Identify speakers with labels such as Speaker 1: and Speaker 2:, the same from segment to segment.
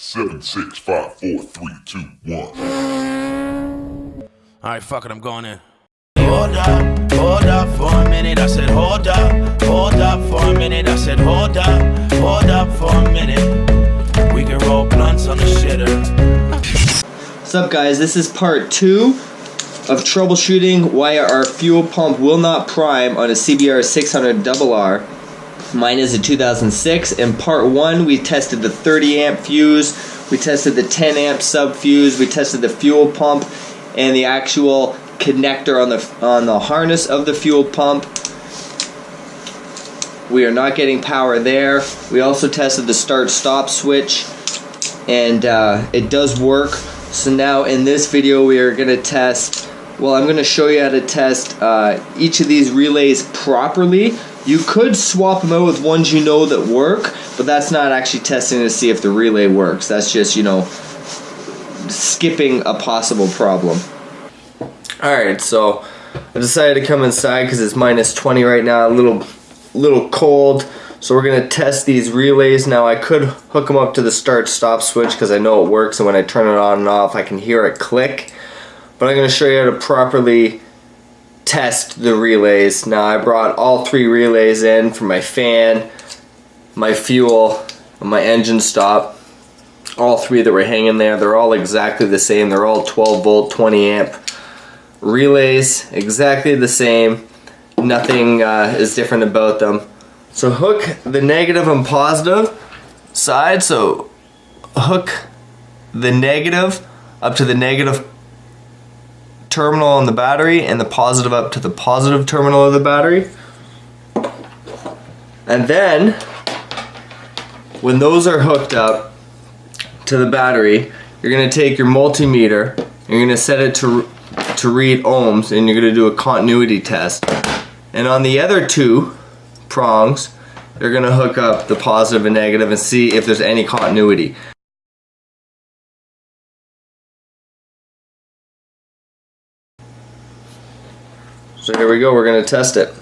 Speaker 1: 7, 6, 5, 4, 3, 2, 1.
Speaker 2: Alright, fuck it, I'm going in.
Speaker 3: Hold up for a minute. I said, hold up for a minute. I said, hold up for a minute. We can roll blunts on the shitter.
Speaker 4: What's up, guys? This is part 2 of troubleshooting why our fuel pump will not prime on a CBR600RR. Mine is a 2006. In part 1, we tested the 30 amp fuse, we tested the 10 amp sub fuse, we tested the fuel pump and the actual connector on the harness of the fuel pump. We are not getting power there. We also tested the start-stop switch, and it does work. So now in this video we are going to test, well, I'm going to show you how to test each of these relays properly. You could swap them out with ones you know that work, but that's not actually testing to see if the relay works. That's just, you know, skipping a possible problem. Alright, so I decided to come inside because it's minus 20 right now, a little cold. So we're going to test these relays. Now I could hook them up to the start-stop switch because I know it works, and when I turn it on and off I can hear it click. But I'm going to show you how to properly test the relays. Now I brought all 3 relays in for my fan, my fuel, and my engine stop. All 3 that were hanging there, they're all exactly the same. They're all 12 volt, 20 amp relays, exactly the same. Nothing is different about them. So hook the negative and positive side. So hook the negative up to the negative terminal on the battery and the positive up to the positive terminal of the battery. And then when those are hooked up to the battery, you're going to take your multimeter, you're going to set it to read ohms, and you're going to do a continuity test. And on the other 2 prongs, you're going to hook up the positive and negative and see if there's any continuity. So here we go, we're going to test it.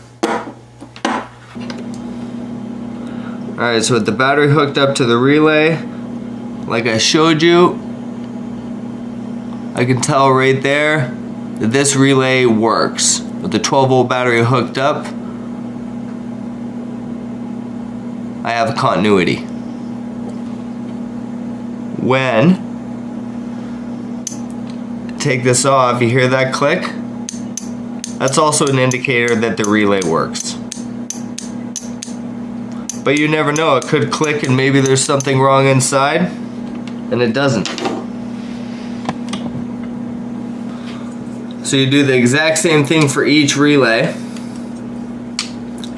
Speaker 4: Alright, so with the battery hooked up to the relay, like I showed you, I can tell right there that this relay works. With the 12 volt battery hooked up, I have a continuity. When I take this off, you hear that click? That's also an indicator that the relay works. But you never know, it could click and maybe there's something wrong inside, and it doesn't. So you do the exact same thing for each relay,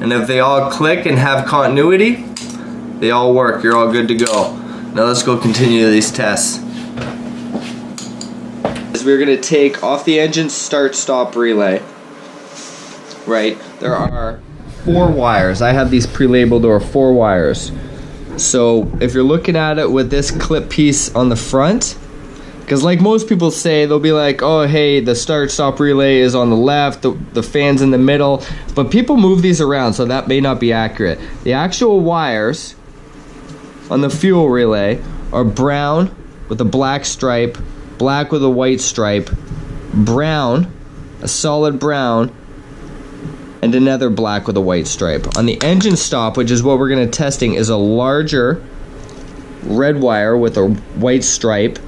Speaker 4: and if they all click and have continuity, they all work, you're all good to go. Now let's go continue these tests. We're going to take off the engine start-stop relay. Right, there are 4 wires. I have these pre-labeled, there are 4 wires. So if you're looking at it with this clip piece on the front, because like most people say, they'll be like, oh hey, the start-stop relay is on the left, the fan's in the middle, but people move these around, so that may not be accurate. The actual wires on the fuel relay are brown with a black stripe, black with a white stripe, brown, a solid brown, and another black with a white stripe. On the engine stop, which is what we're going to testing, is a larger red wire with a white stripe,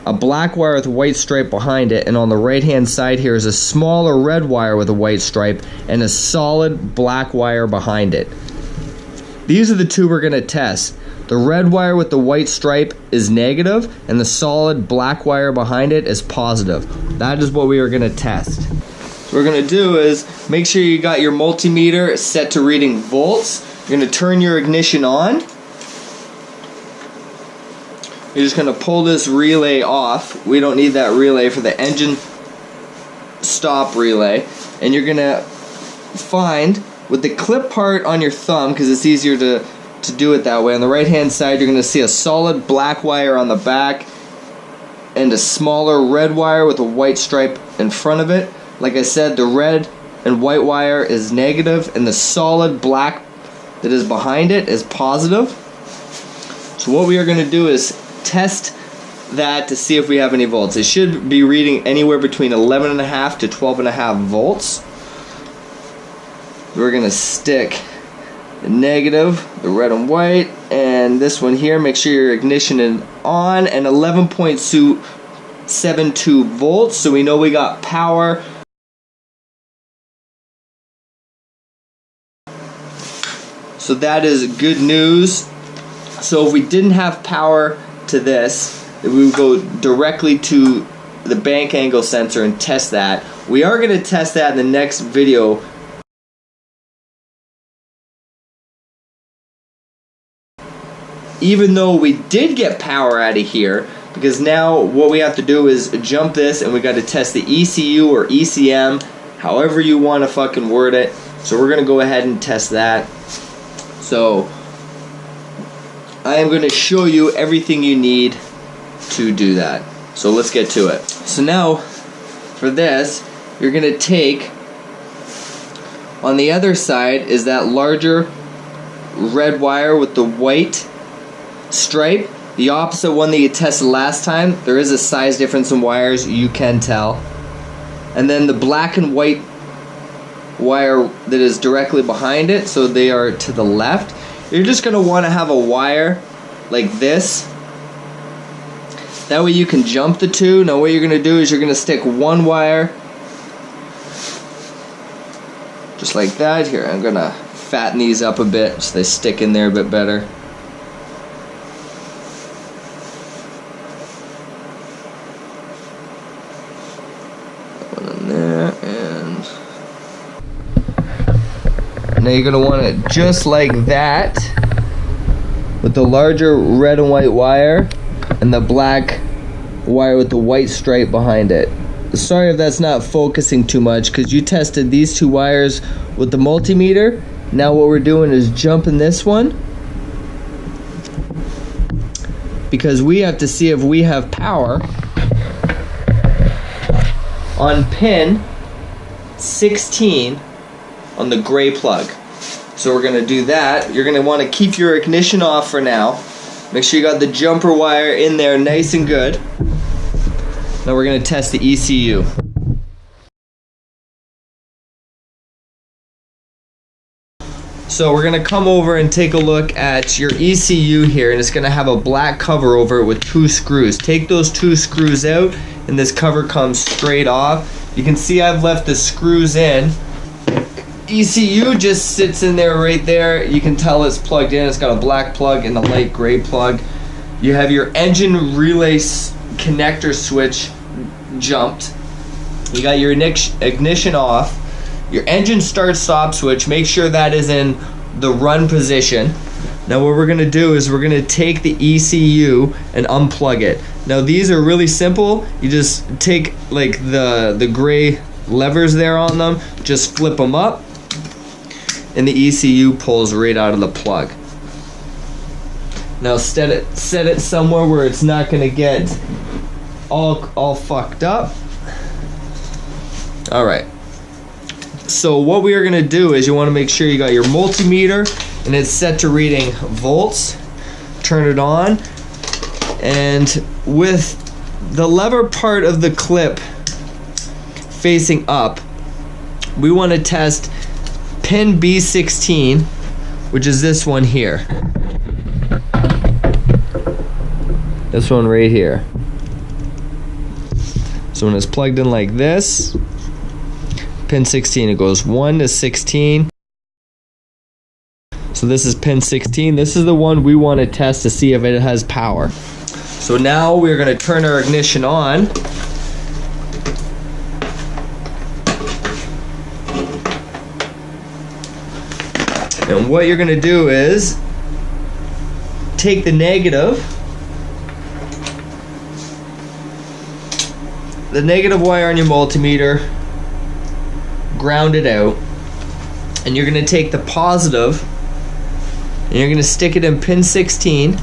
Speaker 4: a black wire with a white stripe behind it, and on the right hand side here is a smaller red wire with a white stripe and a solid black wire behind it. These are the 2 we're going to test. The red wire with the white stripe is negative, and the solid black wire behind it is positive. That is what we are going to test. What we're going to do is make sure you got your multimeter set to reading volts. You're going to turn your ignition on. You're just going to pull this relay off. We don't need that relay for the engine stop relay. And you're going to find, with the clip part on your thumb, because it's easier to do it that way, on the right hand side you're going to see a solid black wire on the back and a smaller red wire with a white stripe in front of it. Like I said, the red and white wire is negative, and the solid black that is behind it is positive. So what we are going to do is test that to see if we have any volts. It should be reading anywhere between 11.5 to 12.5 volts. We're gonna stick the negative, the red and white, and this one here. Make sure your ignition is on, and 11.72 volts, so we know we got power. So that is good news. So if we didn't have power to this, we would go directly to the bank angle sensor and test that. We are going to test that in the next video. Even though we did get power out of here, because now what we have to do is jump this and we got to test the ECU or ECM, however you want to fucking word it. So we're going to go ahead and test that. So I am going to show you everything you need to do that. So let's get to it. So now for this, you're going to take, on the other side is that larger red wire with the white stripe, the opposite one that you tested last time. There is a size difference in wires, you can tell. And then the black and white wire that is directly behind it, so they are to the left. You're just going to want to have a wire like this. That way you can jump the two. Now what you're going to do is you're going to stick one wire just like that. Here, I'm going to fatten these up a bit so they stick in there a bit better. One in there, and now you're going to want it just like that, with the larger red and white wire and the black wire with the white stripe behind it. Sorry if that's not focusing too much, because you tested these two wires with the multimeter. Now what we're doing is jumping this one, because we have to see if we have power on pin 16 on the gray plug. So we're going to do that. You're going to want to keep your ignition off for now. Make sure you got the jumper wire in there nice and good. Now we're going to test the ECU. So we're going to come over and take a look at your ECU here, and it's going to have a black cover over it with 2 screws. Take those 2 screws out and this cover comes straight off. You can see I've left the screws in. ECU just sits in there right there. You can tell it's plugged in. It's got a black plug and a light gray plug. You have your engine relay connector switch jumped. You got your ignition off. Your engine start stop switch, make sure that is in the run position. Now what we're going to do is we're going to take the ECU and unplug it. Now these are really simple. You just take like the gray levers there on them, just flip them up, and the ECU pulls right out of the plug. Now set it somewhere where it's not going to get all fucked up. Alright. So what we are going to do is you want to make sure you got your multimeter and it's set to reading volts. Turn it on, and with the lever part of the clip facing up, we want to test pin B16, which is this one here. This one right here. So when it's plugged in like this, pin 16, it goes 1 to 16. So this is pin 16. This is the one we want to test to see if it has power. So now we're going to turn our ignition on. And what you're going to do is take the negative wire on your multimeter, ground it out, and you're going to take the positive and you're going to stick it in pin 16,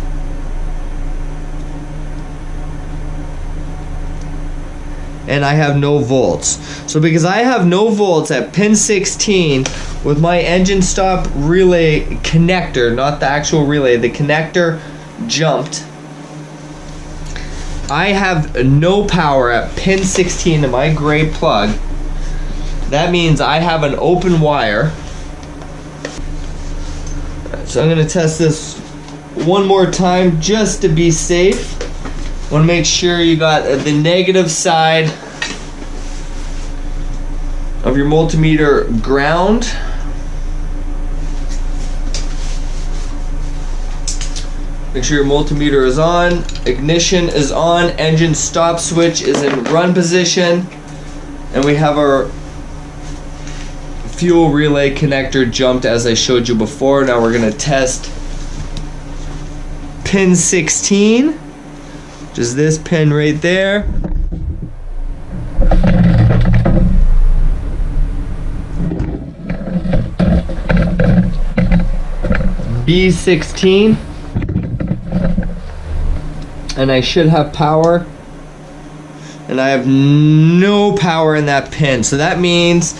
Speaker 4: and I have no volts. So because I have no volts at pin 16 with my engine stop relay connector, not the actual relay, the connector jumped, I have no power at pin 16 of my gray plug. That means I have an open wire. So I'm going to test this one more time just to be safe. Want to make sure you got the negative side of your multimeter ground. Make sure your multimeter is on, ignition is on, engine stop switch is in run position, and we have our fuel relay connector jumped as I showed you before. Now we're going to test pin 16, which is this pin right there. B16. And I should have power, and I have no power in that pin. So that means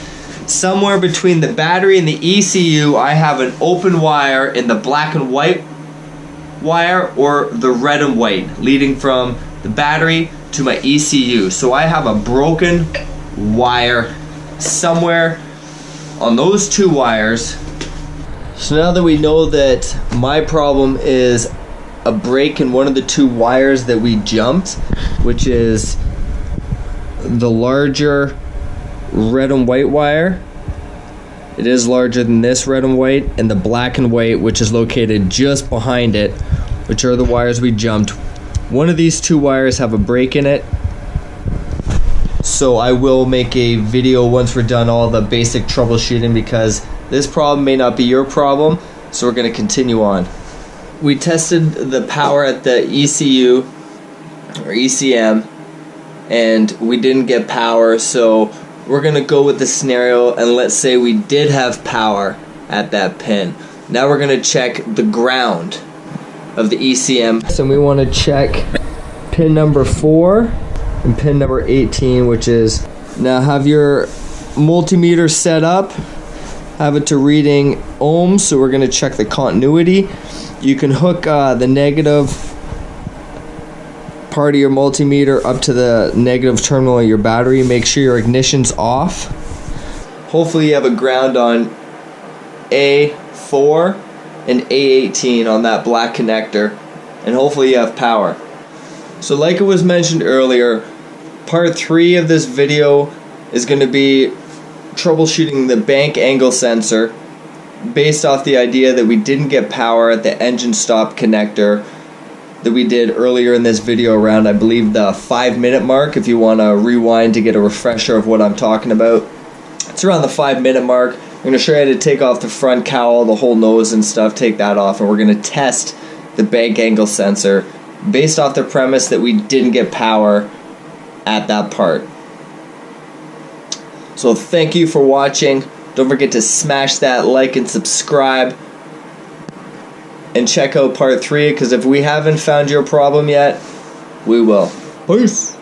Speaker 4: somewhere between the battery and the ECU, I have an open wire in the black and white wire or the red and white, leading from the battery to my ECU. So I have a broken wire somewhere on those two wires. So now that we know that my problem is a break in one of the two wires that we jumped, which is the larger red and white wire. It is larger than this red and white, and the black and white, which is located just behind it, which are the wires we jumped. One of these two wires have a break in it. So I will make a video once we're done all the basic troubleshooting, because this problem may not be your problem. So we're going to continue on. We tested the power at the ECU or ECM, and we didn't get power, so we're gonna go with the scenario, and let's say we did have power at that pin. Now we're gonna check the ground of the ECM. So we want to check pin number 4 and pin number 18, which is, now have your multimeter set up, have it to reading ohms, so we're gonna check the continuity. You can hook the negative part of your multimeter up to the negative terminal of your battery. Make sure your ignition's off. Hopefully you have a ground on A4 and A18 on that black connector, and hopefully you have power. So like it was mentioned earlier, part 3 of this video is going to be troubleshooting the bank angle sensor, based off the idea that we didn't get power at the engine stop connector that we did earlier in this video around, I believe, the 5-minute mark. If you want to rewind to get a refresher of what I'm talking about, it's around the 5-minute mark. I'm going to show you how to take off the front cowl, the whole nose and stuff, take that off, and we're going to test the bank angle sensor based off the premise that we didn't get power at that part. So thank you for watching. Don't forget to smash that like and subscribe, and check out part 3, because if we haven't found your problem yet, we will. Peace!